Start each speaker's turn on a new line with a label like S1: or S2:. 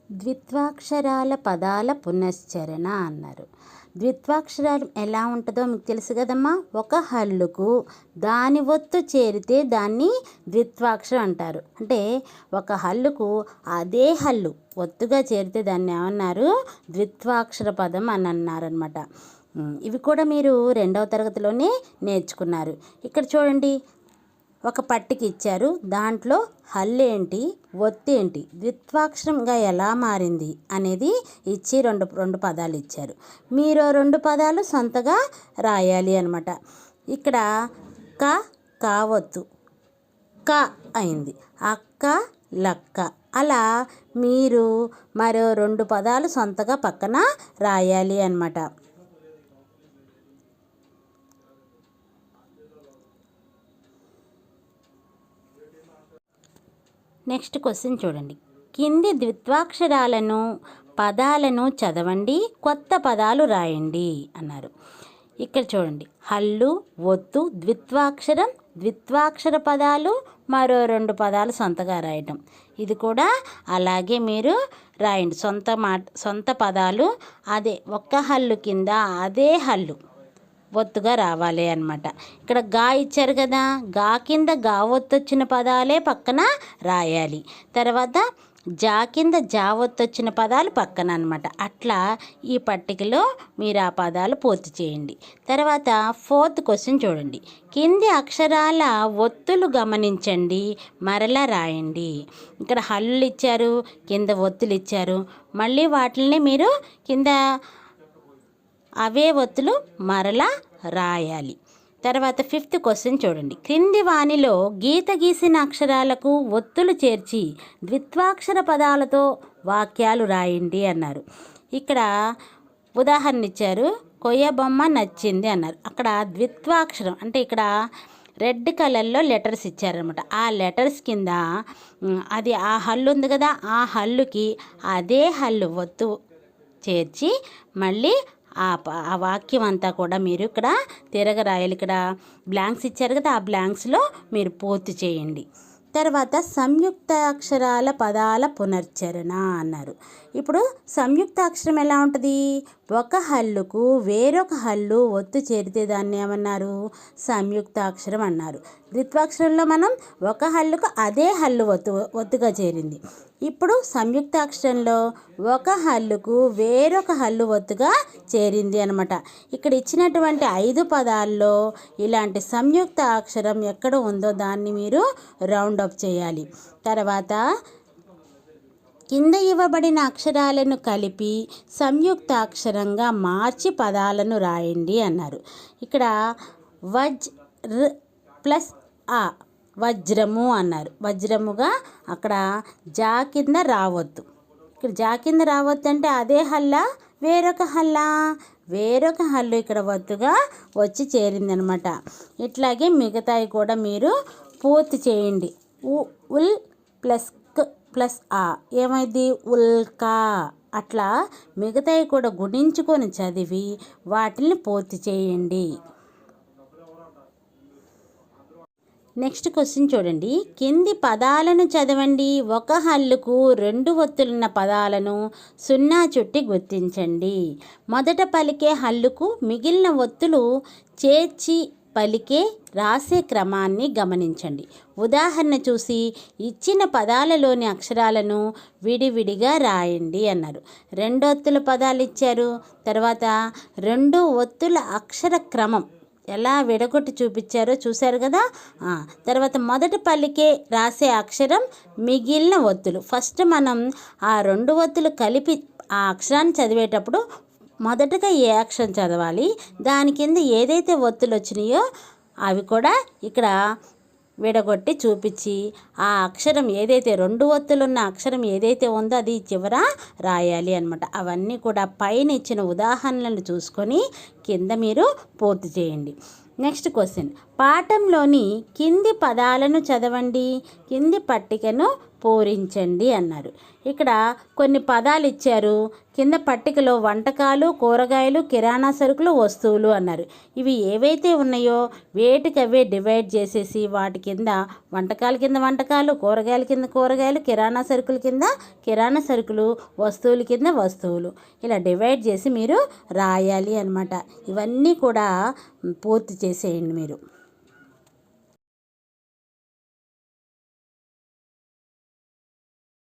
S1: ద్విత్వాక్షరాల పదాల పునశ్చరణ అన్నారు. ద్విత్వాక్షరాలు ఎలా ఉంటుందో మీకు తెలుసు కదమ్మా. ఒక హల్లుకు దాని ఒత్తు చేరితే దాన్ని ద్విత్వాక్షరం అంటారు. అంటే ఒక హల్లుకు అదే హల్లు ఒత్తుగా చేరితే దాన్ని ఏమన్నారు? ద్విత్వాక్షర పదం అని అన్నారనమాట. ఇవి కూడా మీరు 2వ తరగతిలోనే నేర్చుకున్నారు. ఇక్కడ చూడండి, ఒక పట్టిక ఇచ్చారు. దాంట్లో హల్లేంటి, ఒత్తేంటి, ద్విత్వాక్షరంగా ఎలా మారింది అనేది ఇచ్చి రెండు పదాలు ఇచ్చారు. మీరు 2 పదాలు సొంతగా రాయాలి అనమాట. ఇక్కడ కావత్తు క అయింది, అక్క లక్క. అలా మీరు మరో 2 పదాలు సొంతగా పక్కన రాయాలి అన్నమాట. నెక్స్ట్ క్వశ్చన్ చూడండి. కింది ద్విత్వాక్షరాలను పదాలను చదవండి, కొత్త పదాలు రాయండి అన్నారు. ఇక్కడ చూడండి, హల్లు, ఒత్తు, ద్విత్వాక్షరం, ద్విత్వాక్షర పదాలు, మరో 2 పదాలు సొంతగా రాయటం. ఇది కూడా అలాగే మీరు రాయండి. సొంత పదాలు అదే ఒక్క హల్లు కింద అదే హల్లు ఒత్తుగా రావాలి అన్నమాట. ఇక్కడ గా ఇచ్చారు కదా, గా కింద గా ఒత్తు వచ్చిన పదాలే పక్కన రాయాలి. తర్వాత జా కింద జా ఒత్తు వచ్చిన పదాలు పక్కన అన్నమాట. అట్లా ఈ పట్టికలో మీరు ఆ పదాలు పూర్తి చేయండి. తర్వాత 4th క్వశ్చన్ చూడండి. కింది అక్షరాల ఒత్తులు గమనించండి, మరలా రాయండి. ఇక్కడ హల్లులు ఇచ్చారు, కింద ఒత్తులు ఇచ్చారు. మళ్ళీ వాటిని మీరు కింద అవే ఒత్తులు మరలా రాయాలి. తర్వాత 5th క్వశ్చన్ చూడండి. క్రింది వానిలో గీత గీసిన అక్షరాలకు ఒత్తులు చేర్చి ద్విత్వాక్షర పదాలతో వాక్యాలు రాయండి అన్నారు. ఇక్కడ ఉదాహరణ ఇచ్చారు. కొయ్య బొమ్మ నచ్చింది అన్నారు. అక్కడ ద్విత్వాక్షరం అంటే ఇక్కడ రెడ్ కలర్లో లెటర్స్ ఇచ్చారనమాట. ఆ లెటర్స్ కింద అది ఆ హల్లు ఉంది కదా, ఆ హల్లుకి అదే హల్లు ఒత్తు చేర్చి మళ్ళీ ఆ వాక్యం అంతా కూడా మీరు ఇక్కడ తిరగరాయాలి. ఇక్కడ బ్లాంక్స్ ఇచ్చారు కదా, ఆ బ్లాంక్స్లో మీరు పూర్తి చేయండి. తర్వాత సంయుక్త అక్షరాల పదాల పునశ్చరణ అన్నారు. ఇప్పుడు సంయుక్త అక్షరం ఎలా ఉంటుంది? ఒక హల్లుకు వేరొక హల్లు ఒత్తు చేరితే దాన్ని ఏమన్నారు? సంయుక్త అక్షరం అన్నారు. ద్విత్వాక్షరంలో మనం ఒక హల్లుకు అదే హల్లు ఒత్తుగా చేరింది. ఇప్పుడు సంయుక్త అక్షరంలో ఒక హల్లుకు వేరొక హల్లు ఒత్తుగా చేరింది అనమాట. ఇక్కడ ఇచ్చినటువంటి 5 పదాల్లో ఇలాంటి సంయుక్త అక్షరం ఎక్కడ ఉందో దాన్ని మీరు రౌండ్ అప్ చేయాలి. తర్వాత కింద ఇవ్వబడిన అక్షరాలను కలిపి సంయుక్త అక్షరంగా మార్చి పదాలను రాయండి అన్నారు. ఇక్కడ ప్లస్ ఆ వజ్రము అన్నారు. వజ్రముగా అక్కడ జా కింద రావద్దు. ఇక్కడ జా కింద రావద్దు అంటే అదే హల్లా వేరొక హల్లా? వేరొక హల్లు ఇక్కడ ఒత్తుగా వచ్చి చేరిందనమాట. ఇట్లాగే మిగతాయి కూడా మీరు పూర్తి చేయండి. ఉల్ ప్లస్ క్ ప్లస్ ఆ ఏమైంది? ఉల్కా. అట్లా మిగతాయి కూడా గుణించుకొని చదివి వాటిని పూర్తి చేయండి. నెక్స్ట్ క్వశ్చన్ చూడండి. కింది పదాలను చదవండి. ఒక హల్లుకు 2 ఒత్తులున్న పదాలను 0 చుట్టి గుర్తించండి. మొదట పలికే హల్లుకు మిగిలిన ఒత్తులు చేర్చి పలికే రాసే క్రమాన్ని గమనించండి. ఉదాహరణ చూసి ఇచ్చిన పదాలలోని అక్షరాలను విడివిడిగా రాయండి అన్నారు. 2 ఒత్తుల పదాలు ఇచ్చారు. తర్వాత 2 ఒత్తుల అక్షర క్రమం ఎలా విడగొట్టి చూపించారో చూశారు కదా. తర్వాత మొదటి పలికే రాసే అక్షరం మిగిలిన ఒత్తులు. ఫస్ట్ మనం ఆ 2 ఒత్తులు కలిపి ఆ అక్షరాన్ని చదివేటప్పుడు మొదటగా ఏ అక్షరం చదవాలి, దాని కింద ఏదైతే ఒత్తులు వచ్చినాయో అవి కూడా ఇక్కడ విడగొట్టి చూపించి ఆ అక్షరం ఏదైతే 2 ఒత్తులున్న అక్షరం ఏదైతే ఉందో అది చివర రాయాలి అనమాట. అవన్నీ కూడా పైన ఇచ్చిన ఉదాహరణలను చూసుకొని కింద మీరు పూర్తి చేయండి. Next question. పాఠంలోని కింది పదాలను చదవండి, కింది పట్టికను పూరించండి అన్నారు. ఇక్కడ కొన్ని పదాలు ఇచ్చారు. కింద పట్టికలో వంటకాలు, కూరగాయలు, కిరాణా సరుకులు, వస్తువులు అన్నారు. ఇవి ఏవైతే ఉన్నాయో వేటికవే డివైడ్ చేసేసి వాటి కింద వంటకాల కింద వంటకాలు, కూరగాయల కింద కూరగాయలు, కిరాణా సరుకుల కింద కిరాణా సరుకులు, వస్తువుల కింద వస్తువులు ఇలా డివైడ్ చేసి మీరు రాయాలి అన్నమాట. ఇవన్నీ కూడా పూర్తి చేసేయండి మీరు.